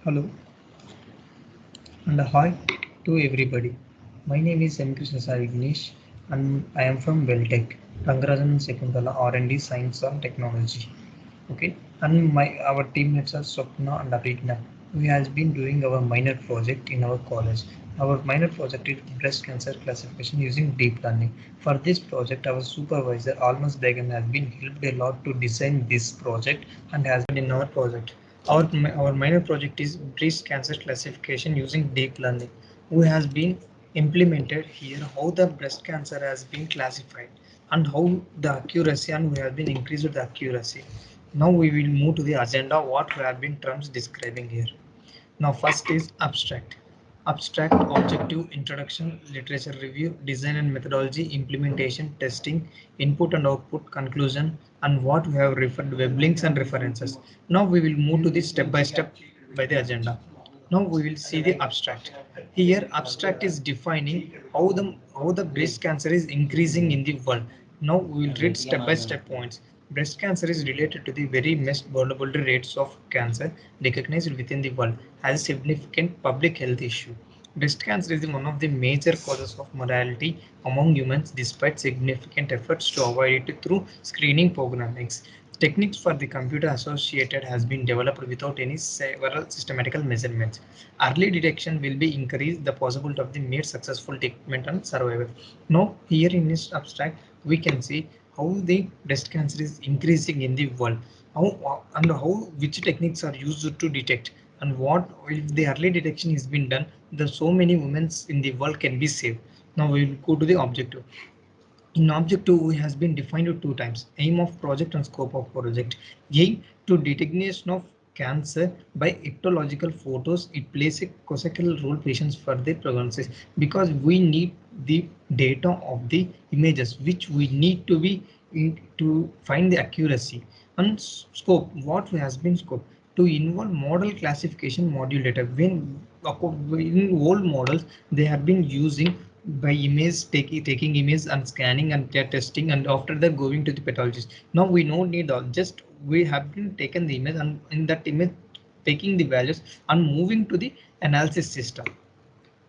Hello and hi to everybody. My name is M. Krishnasari Vignesh and I am from Welltech, Rangarajan Sekuntala R&D Science and Technology. Okay, and our teammates are Swapna and Aritna. We has been doing our minor project in our college. Our minor project is breast cancer classification using deep learning. For this project, our supervisor Almas Begum has been helped a lot to design this project and has been in our project. Our minor project is breast cancer classification using deep learning. We has been implemented here how the breast cancer has been classified and how the accuracy and we have been increased the accuracy. Now we will move to the agenda what we have been terms describing here. Now first is abstract. Abstract, objective, introduction, literature review, design and methodology, implementation, testing, input and output, conclusion, and what we have referred web links and references. Now we will move to the step by step by the agenda. Now we will see the abstract. Here abstract is defining how the breast cancer is increasing in the world. Now we will read step by step points. Breast cancer is related to the very most vulnerable rates of cancer recognized within the world as a significant public health issue. Breast cancer is one of the major causes of mortality among humans despite significant efforts to avoid it through screening programs. Techniques for the computer associated has been developed without any several systematical measurements. Early detection will be increase the possibility of the made successful treatment and survival. Now here in this abstract we can see how the breast cancer is increasing in the world, how which techniques are used to detect and what if the early detection is been done, the so many women in the world can be saved. Now we will go to the objective. In objective, we has been defined two times: aim of project and scope of project. Aim to detection of cancer by ectological photos. It plays a crucial role patients for their prognosis because we need the data of the images which we need to be to find the accuracy. And scope, what has been scope to involve model classification module data. When in old models they have been using by image taking image and scanning and testing, and after that going to the pathologist. Now we don't need all, just we have been taken the image and in that image taking the values and moving to the analysis system.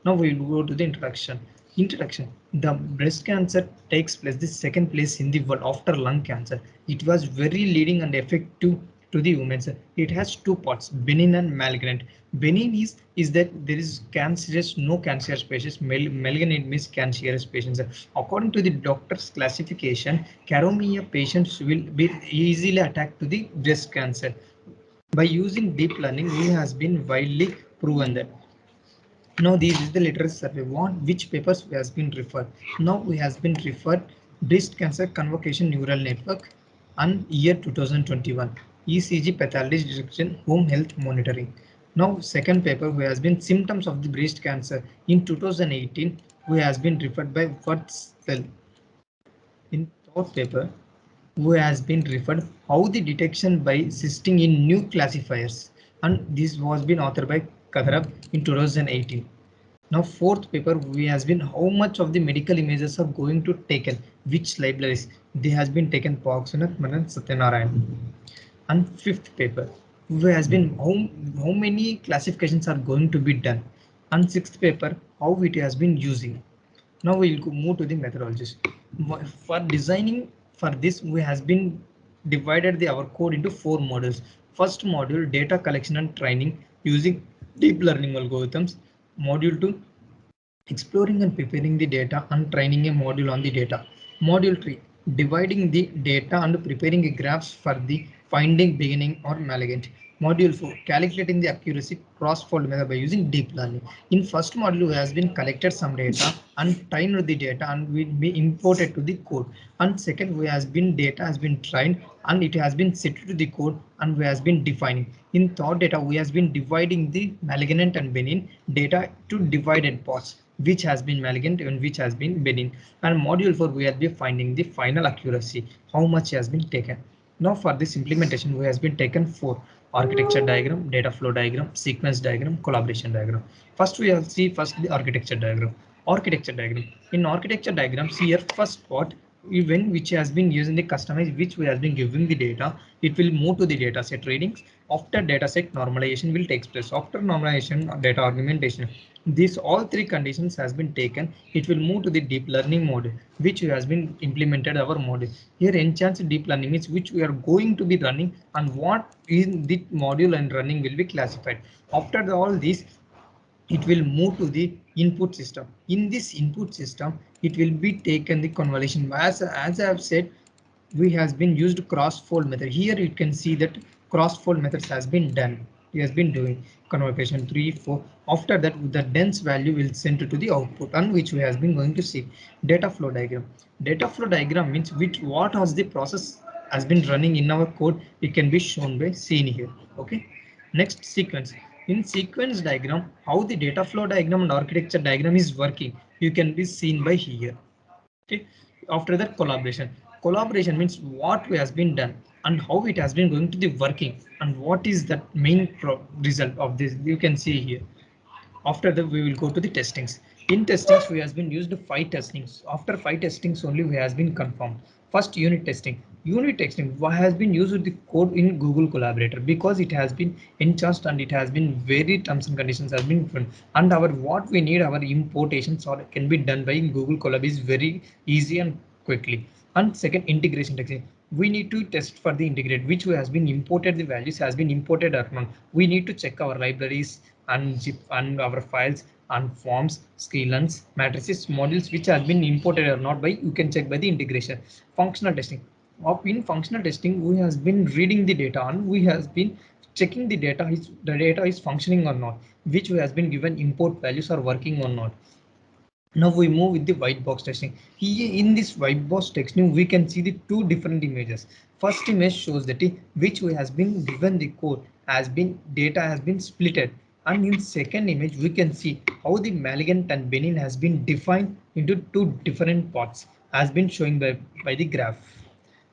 Now we will go to the introduction. Introduction. The breast cancer takes place the second place in the world after lung cancer. It was very leading and effective to the women. It has two parts: benign and malignant. Benign is that there is cancerous, no cancerous patients. Malignant means cancerous patients. According to the doctor's classification, caromia patients will be easily attacked to the breast cancer. By using deep learning, it has been widely proven that. Now this is the literacy survey. What which papers has been referred? Now we has been referred breast cancer convocation neural network and year 2021 ECG pathology detection home health monitoring. Now second paper who has been symptoms of the breast cancer in 2018 who has been referred by Wurtzel. In third paper who has been referred how the detection by cysting in new classifiers, and this was been authored by Kadarab in 2018. Now fourth paper we has been how much of the medical images are going to taken, which libraries they has been taken Parksunath Manan Satyanarayan. And fifth paper we has been how many classifications are going to be done, and sixth paper how it has been using. Now we will move to the methodologies. For designing for this we has been divided our code into four modules. First module data collection and training using deep learning algorithms. Module 2 exploring and preparing the data and training a module on the data. Module 3 dividing the data and preparing a graphs for the finding beginning or malignant. Module 4 calculating the accuracy cross-fold method by using deep learning. In first module has been collected some data and trained the data and will be imported to the code. And second we has been data has been trained and it has been set to the code and we has been defining. In thought data we has been dividing the malignant and benign data to divided parts, which has been malignant and which has been benign. And module 4 we will be finding the final accuracy, how much has been taken. Now for this implementation we has been taken four: architecture diagram, data flow diagram, sequence diagram, collaboration diagram. First we will see first the architecture diagram. Architecture diagram. In architecture diagrams here first part event which has been using the customized, which we has been giving the data, it will move to the data set readings. After data set normalization will take place. After normalization, data augmentation, these all three conditions has been taken. It will move to the deep learning mode, which has been implemented our module. Here enhanced deep learning is which we are going to be running, and what in the module and running will be classified. After all this, it will move to the input system. In this input system, it will be taken the convolution. As I have said, we has been used cross-fold method. Here you can see that cross-fold methods has been done. He has been doing convolution 3, 4. After that, the dense value will send to the output, on which we has been going to see data flow diagram. Data flow diagram means which what has the process has been running in our code. It can be shown by seen here. Okay. Next, sequence. In sequence diagram, how the data flow diagram and architecture diagram is working, you can be seen by here. Okay. After that, collaboration. Collaboration means what has been done and how it has been going to the working, and what is the main result of this. You can see here. After that, we will go to the testings. In testings, we has been used 5 testings. After 5 testings only, we has been confirmed. First, unit testing. Unit testing has been used the code in Google Collaborator because it has been enhanced and it has been very terms and conditions has been different. And our what we need, our importations or can be done by Google Colab is very easy and quickly. And second, integration testing. We need to test for the integrate, which has been imported, the values has been imported or not. We need to check our libraries and zip and our files and forms, scalarns, matrices, modules which has been imported or not by, you can check by the integration. Functional testing. In functional testing, we has been reading the data and we has been checking the data is functioning or not, which has been given import values are working or not. Now we move with the white box testing. Here in this white box testing, we can see the two different images. First image shows that which way has been given the code has been data has been splitted. And in second image, we can see how the malignant and benign has been defined into two different parts has been showing by the graph.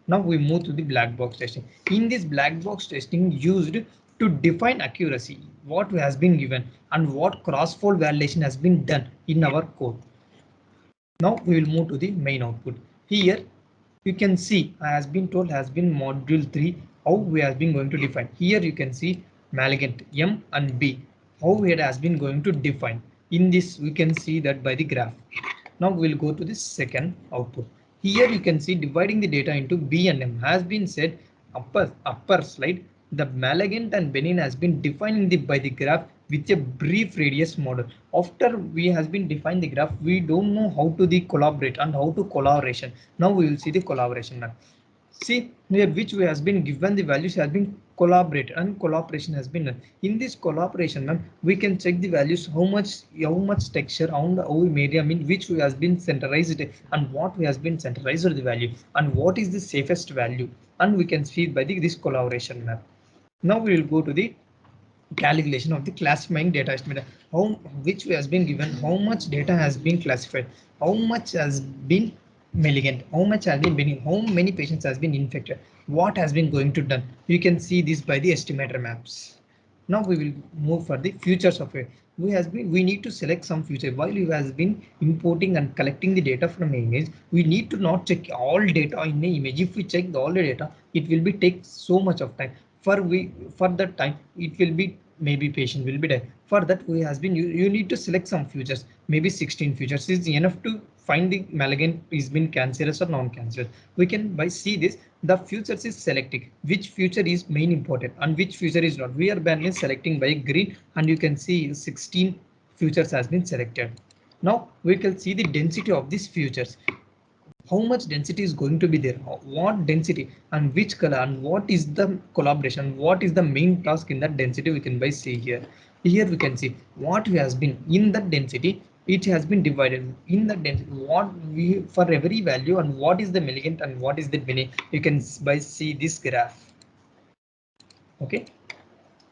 Now we move to the black box testing. In this black box testing used to define accuracy, what has been given and what cross-fold validation has been done in our code. Now we will move to the main output. Here you can see has been told has been module 3 how we have been going to define. Here you can see malignant M and B how it has been going to define. In this we can see that by the graph. Now we'll go to the second output. Here you can see dividing the data into B and M has been said upper slide. The malignant and benign has been defined by the graph with a brief radius model. After we has been defined the graph, we don't know how to the collaborate and how to collaboration. Now we will see the collaboration now. See here which way has been given the values has been collaborate and collaboration has been done. In this collaboration, we can check the values how much texture and how medium in which way has been centralized and what way has been centralized the value and what is the safest value, and we can see by this collaboration map. Now we will go to the calculation of the classifying data estimate. How which has been given how much data has been classified, how much has been malignant, how much has been benign, how many patients has been infected, what has been going to done. You can see this by the estimator maps. Now we will move for the futures of it. We need to select some future. While you has been importing and collecting the data from an image, we need to not check all data in the image. If we check all the data, it will be take so much of time. For that time, it will be maybe patient will be dead. For that, we has been you need to select some futures. Maybe 16 futures is enough to find the malignant is been cancerous or non-cancerous. We can by see this the futures is selecting which future is main important and which future is not. We are banning selecting by green, and you can see 16 futures has been selected. Now we can see the density of these futures. How much density is going to be there, what density and which color, and what is the collaboration, what is the main task in that density. We can by see here. Here we can see what has been in that density. It has been divided in the density what we for every value and what is the malignant and what is the benign. You can by see this graph. Okay.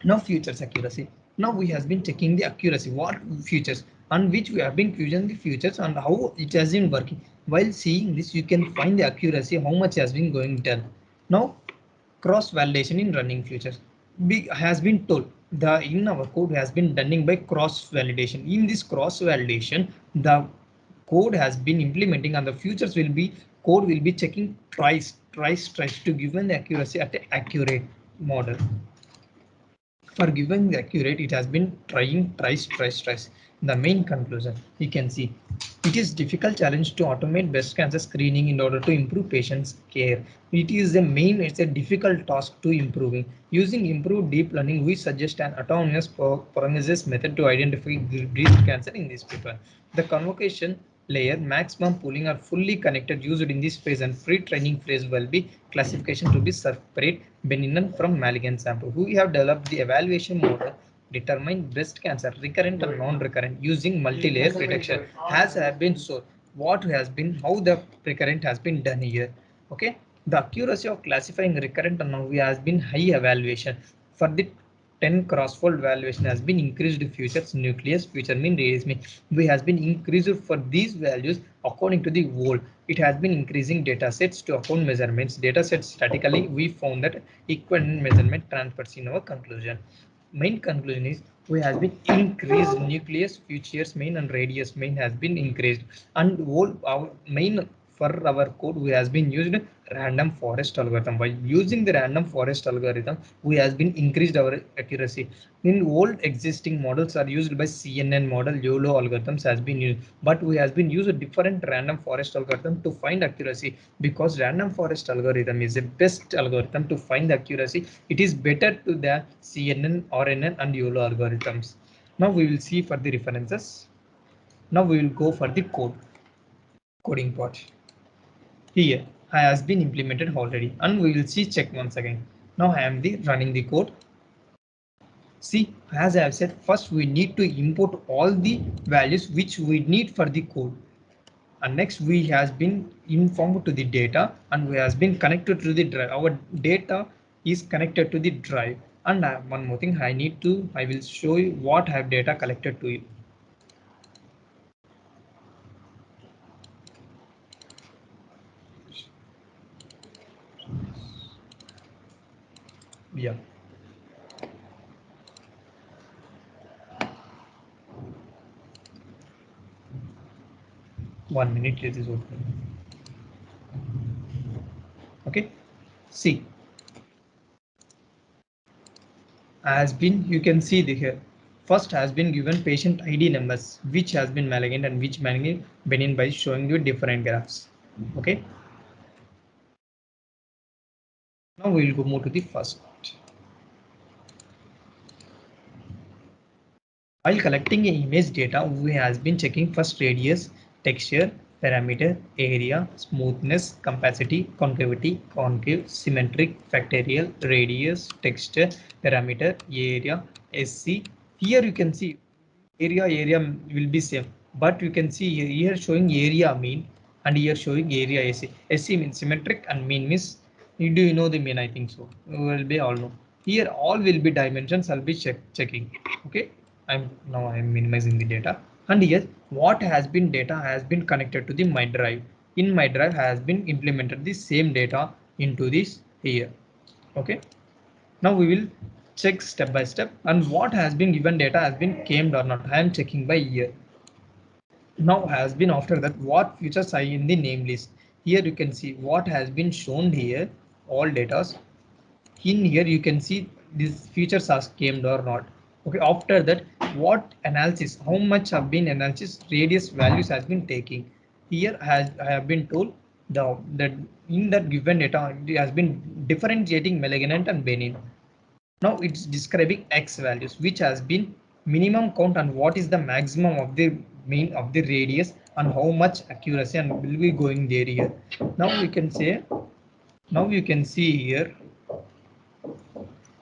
Now futures accuracy. Now we has been checking the accuracy, what futures and which we have been choosing the futures and how it has been working. While seeing this, you can find the accuracy, how much has been going done. Now cross validation in running futures has been told the in our code has been done by cross validation. In this cross validation, the code has been implementing and the futures will be code will be checking twice to give an accuracy at an accurate model. For giving the accurate, it has been trying twice. The main conclusion, you can see, it is difficult challenge to automate breast cancer screening in order to improve patients' care. It's a difficult task to improving. Using improved deep learning, we suggest an autonomous parametric method to identify breast cancer in this paper. The convocation layer, maximum pooling are fully connected used in this phase, and pre-training phase will be classification to be separate benign from malignant sample. We have developed the evaluation model determine breast cancer recurrent or non-recurrent using multi-layer prediction. Has have been so what has been how the recurrent has been done here. Okay, the accuracy of classifying recurrent or non has been high evaluation. For the 10 crossfold valuation has been increased features nucleus feature mean radius mean we has been increased for these values according to the whole. It has been increasing data sets to account measurements data sets statically. We found that equivalent measurement transfers in our conclusion. Main conclusion is we has been increased nucleus features main and radius main has been increased, and whole our main for our code we has been used random forest algorithm. By using the random forest algorithm, we has been increased our accuracy. In old existing models are used by CNN model, YOLO algorithms has been used, but we has been used a different random forest algorithm to find accuracy, because random forest algorithm is the best algorithm to find the accuracy. It is better to the CNN, RNN and YOLO algorithms. Now we will see for the references. Now we will go for the coding part. Here has been implemented already, and we will see check once again. Now I am running the code. See, as I have said, first we need to import all the values which we need for the code. And next we has been informed to the data, and we has been connected to the drive. Our data is connected to the drive. And one more thing I will show you what I have data collected to you. Yeah. 1 minute, it is open. Okay, see, has been, you can see the here. First has been given patient ID numbers, which has been malignant and which malignant benign by showing you different graphs. Okay. Now we will go move to the first. While collecting image data, we has been checking first radius, texture, parameter, area, smoothness, capacity, concavity, concave, symmetric, factorial, radius, texture, parameter, area, SC. Here you can see area will be same, but you can see here showing area mean and here showing area SC. SC means symmetric and mean means, do you know the mean? I think so. Will be all know. Here all will be dimensions. I'll be checking. Okay. I'm minimizing the data, and yes, what has been data has been connected to the my drive. In my drive has been implemented the same data into this here. Okay, now we will check step by step, and what has been given data has been claimed or not. I am checking by year. Now has been after that what features are in the name list. Here you can see what has been shown here, all data. In here you can see these features are schemed or not. Okay, after that what analysis, how much have been analysis radius values has been taking. Here I have been told that in that given data it has been differentiating malignant and benign. Now it's describing x values which has been minimum count and what is the maximum of the mean of the radius and how much accuracy and will be going there here. Now we can say, now you can see here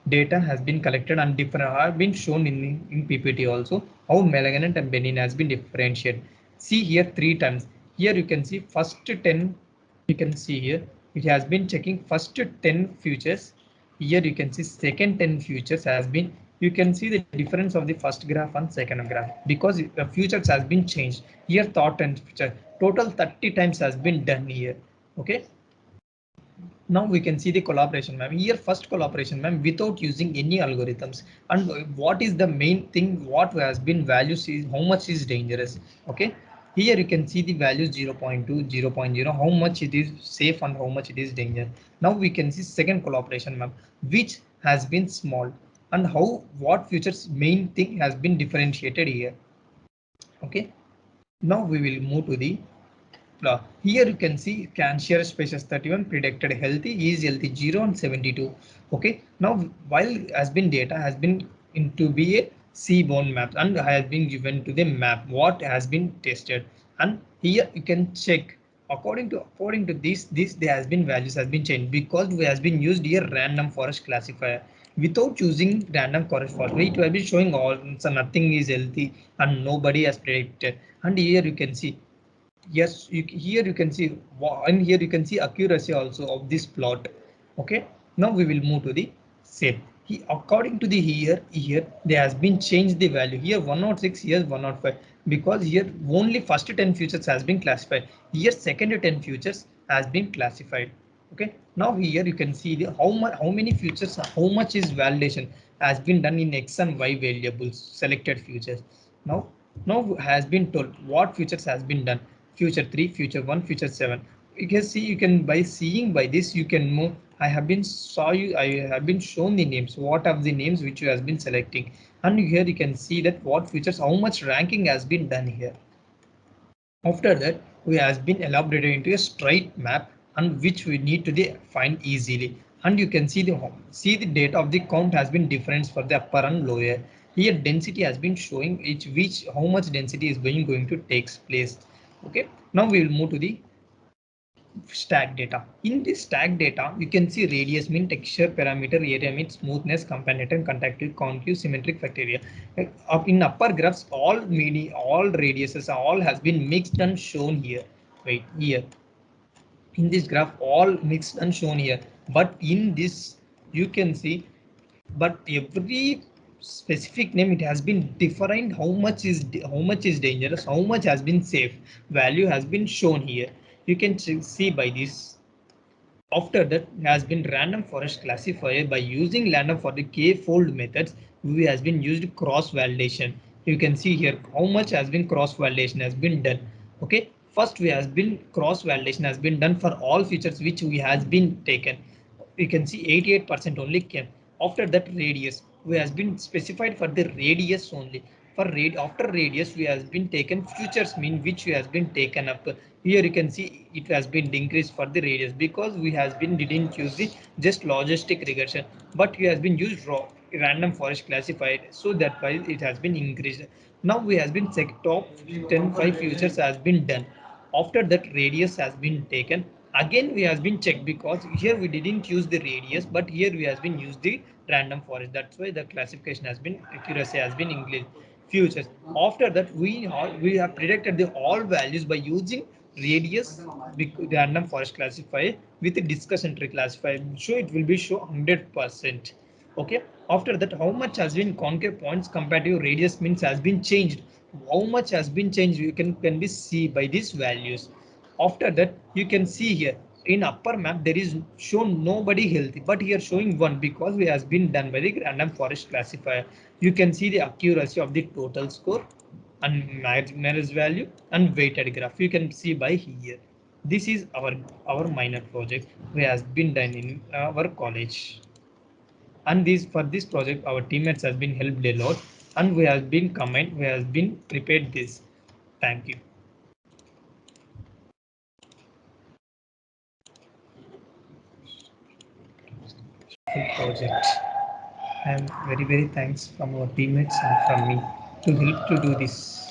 data has been collected and different have been shown in PPT also how malignant and benign has been differentiated. See here 3 times. Here you can see first 10, you can see here it has been checking first 10 futures. Here you can see second 10 futures has been, you can see the difference of the first graph and second graph because the futures has been changed. Here thought and future total 30 times has been done here. Okay. Now we can see the collaboration ma'am. Here first collaboration ma'am without using any algorithms, and what is the main thing what has been values is how much is dangerous. Okay, Here you can see the values 0.2, 0.0, how much it is safe and how much it is danger. Now we can see second collaboration map, which has been small, and how what features main thing has been differentiated here. Okay, now we will move to the here you can see can share species 31 predicted healthy is healthy 0 and 72. Okay, now while has been data has been into be a seaborne map and has been given to the map what has been tested, and here you can check according to this there has been values has been changed because we has been used here random forest classifier. Without using random forest classifier it will be showing all, so nothing is healthy and nobody has predicted. And here you can see, yes, here you can see, and here you can see accuracy also of this plot. Okay, now we will move to the shape. According to the here there has been changed the value here 106, here 105, because here only first 10 features has been classified. Here second 10 features has been classified. Okay, now here you can see the how many features, how much is validation has been done in X and Y variables selected features. Now has been told what features has been done. Future 3, future 1, future 7. You can see, you can by seeing by this you can move. I have been shown the names, what are the names which you has been selecting, and here you can see that what features, how much ranking has been done here. After that, we has been elaborated into a straight map and which we need to find easily. And you can see the data of the count has been different for the upper and lower. Here density has been showing which how much density is going to takes place. Okay, now we will move to the stack data. In this stack data, you can see radius mean, texture parameter, area mean, smoothness, comparator, conductive, concave, symmetric factoria. In upper graphs, all radiuses all has been mixed and shown here. Wait, here in this graph all mixed and shown here, but in this you can see, but every specific name it has been defined how much is dangerous, how much has been safe, value has been shown here. You can see by this. After that has been random forest classifier. By using random for the k-fold methods, we has been used cross validation. You can see here how much has been cross validation has been done. Okay, first we has been cross validation has been done for all features which we has been taken. You can see 88% only came. After that radius we has been specified for the radius only. For after radius we has been taken futures mean which has been taken up. Here you can see it has been increased for the radius because we has been didn't use the just logistic regression, but we has been used raw random forest classified, so that why it has been increased. Now we has been check top 10 5 futures has been done. After that radius has been taken, again we has been checked because here we didn't use the radius, but here we has been used the random forest. That's why the classification has been accuracy has been increased. Futures. After that we have predicted the all values by using radius random forest classifier with the discussion tree classifier. So it will be show 100%. Okay, after that how much has been concave points compared to radius means has been changed. How much has been changed you can be see by these values. After that you can see here in upper map there is shown nobody healthy, but here showing one because we has been done by the random forest classifier. You can see the accuracy of the total score and marriage value and weighted graph. You can see by here. This is our minor project we has been done in our college, and this for this project our teammates has been helped a lot, and we has been prepared this. Thank you. Project. I am very thanks from our teammates and from me to help to do this.